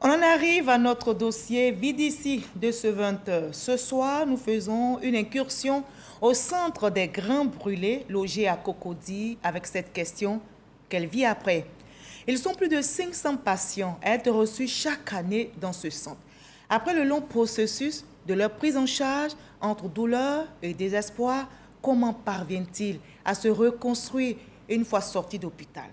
On en arrive à notre dossier vide ici de ce 20h. Ce soir, nous faisons une incursion au centre des Grands Brûlés logés à Cocody avec cette question: quelle vie après? Ils sont plus de 500 patients à être reçus chaque année dans ce centre. Après le long processus de leur prise en charge entre douleur et désespoir, comment parviennent-ils à se reconstruire une fois sortis d'hôpital?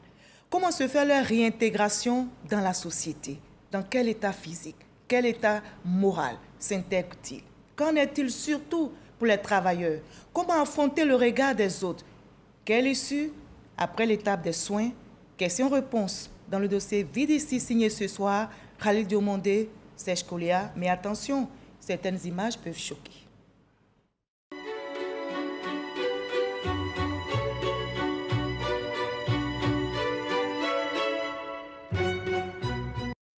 Comment se fait leur réintégration dans la société? Dans quel état physique, quel état moral s'intègrent-ils? Qu'en est-il surtout pour les travailleurs? Comment affronter le regard des autres? Quelle issue après l'étape des soins? Questions-réponses dans le dossier vide ici signé ce soir, Khalil Diomondé, Serge Kolia. Mais attention, certaines images peuvent choquer.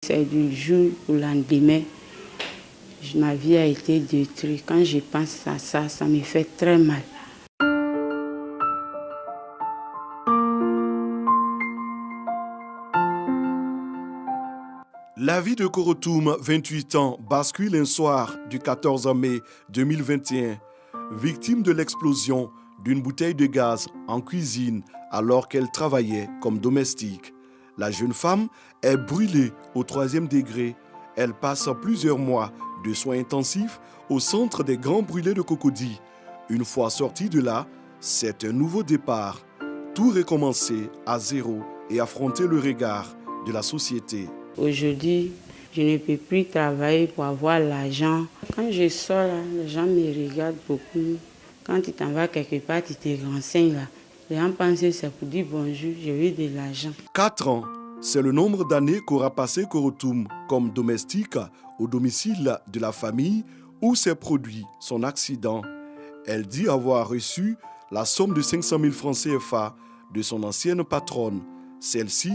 C'est du jour au lendemain. Ma vie a été détruite. Quand je pense à ça, ça me fait très mal. La vie de Korotoum, 28 ans, bascule un soir du 14 mai 2021, victime de l'explosion d'une bouteille de gaz en cuisine alors qu'elle travaillait comme domestique. La jeune femme est brûlée au 3e degré. Elle passe plusieurs mois de soins intensifs au centre des Grands Brûlés de Cocody. Une fois sortie de là, c'est un nouveau départ. Tout recommencer à zéro et affronter le regard de la société. Aujourd'hui, je ne peux plus travailler pour avoir l'argent. Quand je sors, là, les gens me regardent beaucoup. Quand tu t'en vas quelque part, tu te renseignes là. Les gens pensent que c'est pour dire bonjour, je veux de l'argent. 4 ans, c'est le nombre d'années qu'aura passé Korotoum comme domestique au domicile de la famille où s'est produit son accident. Elle dit avoir reçu la somme de 500 000 francs CFA de son ancienne patronne. Celle-ci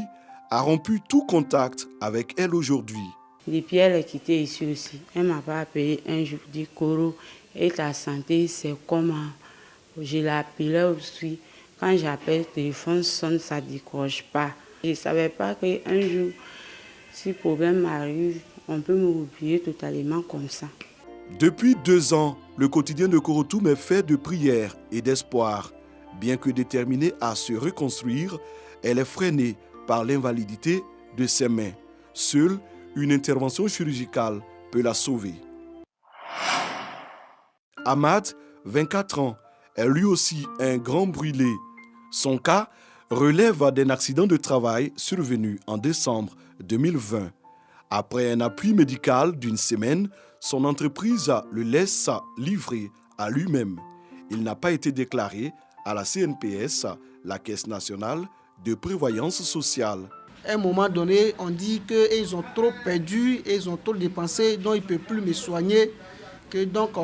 a rompu tout contact avec elle aujourd'hui. Depuis elle est quittée ici aussi. Elle m'a pas appelé un jour, dit Koro, et ta santé, c'est comment? Je l'appelais aussi. Quand j'appelle, le téléphone sonne, ça ne décroche pas. Je ne savais pas qu'un jour, si problème arrive, on peut m'oublier totalement comme ça. Depuis 2 ans, le quotidien de Korotoum est fait de prières et d'espoir. Bien que déterminée à se reconstruire, elle est freinée par l'invalidité de ses mains. Seule une intervention chirurgicale peut la sauver. Ahmad, 24 ans, est lui aussi un grand brûlé. Son cas relève d'un accident de travail survenu en décembre 2020. Après un appui médical d'une semaine, son entreprise le laisse livrer à lui-même. Il n'a pas été déclaré à la CNPS, la Caisse nationale de prévoyance sociale. À un moment donné, on dit qu'ils ont trop perdu, ils ont trop dépensé, donc ils ne peuvent plus me soigner, que donc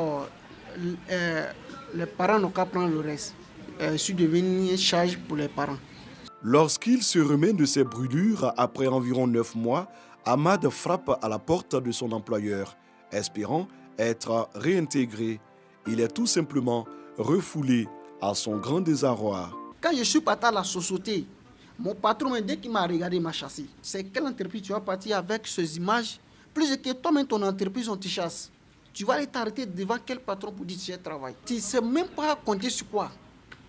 les parents n'ont qu'à prendre le reste. Je suis devenu une charge pour les parents. Lorsqu'il se remet de ses brûlures après environ 9 mois, Ahmad frappe à la porte de son employeur, espérant être réintégré. Il est tout simplement refoulé à son grand désarroi. Quand je suis parti à la société, mon patron, dès qu'il m'a regardé, m'a chassé. C'est quelle entreprise tu vas partir avec ces images? Plus que toi-même, ton entreprise, on te chasse. Tu vas aller t'arrêter devant quel patron pour dire que tu travailles? Tu ne sais même pas compter sur quoi.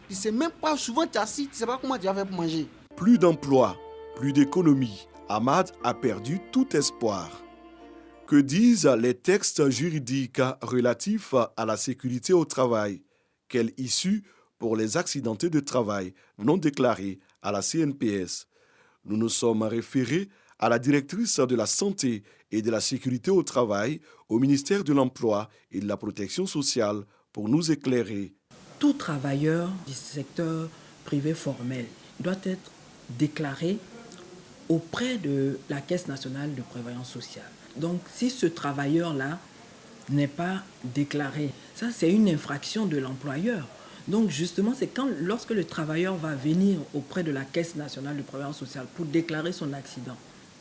Tu ne sais même pas, souvent tu es assis, tu ne sais pas comment tu vas faire pour manger. Plus d'emploi, plus d'économie. Ahmad a perdu tout espoir. Que disent les textes juridiques relatifs à la sécurité au travail? Quelle issue pour les accidentés de travail non déclarés à la CNPS? Nous nous sommes référés à la directrice de la santé et de la sécurité au travail au ministère de l'Emploi et de la Protection sociale pour nous éclairer. Tout travailleur du secteur privé formel doit être déclaré auprès de la Caisse nationale de prévoyance sociale. Donc, si ce travailleur-là n'est pas déclaré, ça c'est une infraction de l'employeur. Donc, justement, c'est lorsque le travailleur va venir auprès de la Caisse nationale de prévoyance sociale pour déclarer son accident,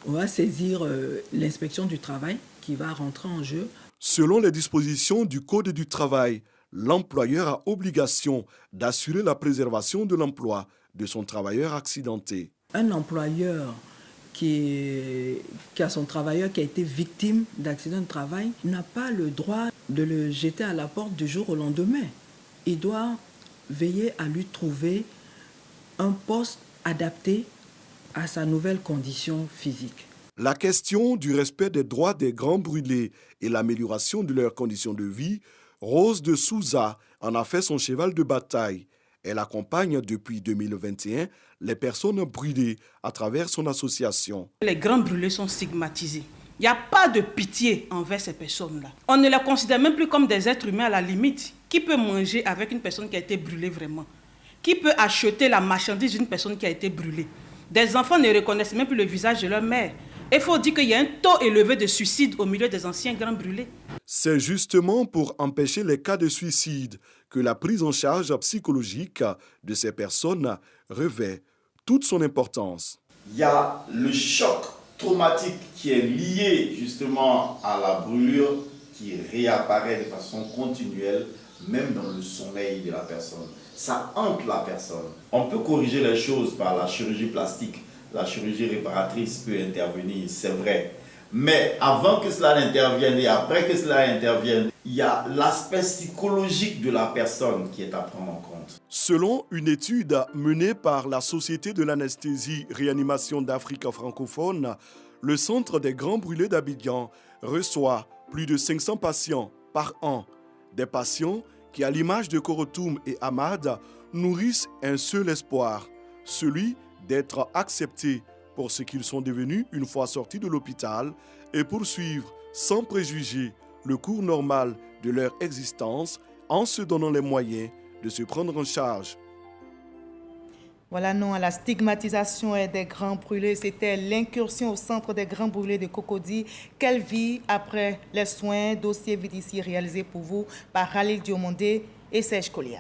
on va saisir l'inspection du travail qui va rentrer en jeu. Selon les dispositions du Code du travail, l'employeur a obligation d'assurer la préservation de l'emploi de son travailleur accidenté. Un employeur qui a son travailleur qui a été victime d'accident de travail n'a pas le droit de le jeter à la porte du jour au lendemain. Il doit veiller à lui trouver un poste adapté à sa nouvelle condition physique. La question du respect des droits des grands brûlés et l'amélioration de leurs conditions de vie, Rose de Souza en a fait son cheval de bataille. Elle accompagne depuis 2021 les personnes brûlées à travers son association. Les grands brûlés sont stigmatisés. Il n'y a pas de pitié envers ces personnes-là. On ne les considère même plus comme des êtres humains à la limite. Qui peut manger avec une personne qui a été brûlée vraiment? Qui peut acheter la marchandise d'une personne qui a été brûlée? Des enfants ne reconnaissent même plus le visage de leur mère. Il faut dire qu'il y a un taux élevé de suicide au milieu des anciens grands brûlés. C'est justement pour empêcher les cas de suicide que la prise en charge psychologique de ces personnes revêt toute son importance. Il y a le choc traumatique qui est lié justement à la brûlure qui réapparaît de façon continuelle, même dans le sommeil de la personne. Ça hante la personne. On peut corriger les choses par la chirurgie plastique. La chirurgie réparatrice peut intervenir, c'est vrai. Mais avant que cela n'intervienne et après que cela intervienne, il y a l'aspect psychologique de la personne qui est à prendre en compte. Selon une étude menée par la Société de l'anesthésie-réanimation d'Afrique francophone, le Centre des Grands Brûlés d'Abidjan reçoit plus de 500 patients par an. Des patients qui, à l'image de Korotoum et Ahmad, nourrissent un seul espoir, celui d'être acceptés pour ce qu'ils sont devenus une fois sortis de l'hôpital et poursuivre sans préjugés le cours normal de leur existence en se donnant les moyens de se prendre en charge. Voilà, non à la stigmatisation des grands brûlés. C'était l'incursion au centre des grands brûlés de Cocody. Quelle vie après les soins, dossier VDC réalisé pour vous par Khalil Diomondé et Serge Collier.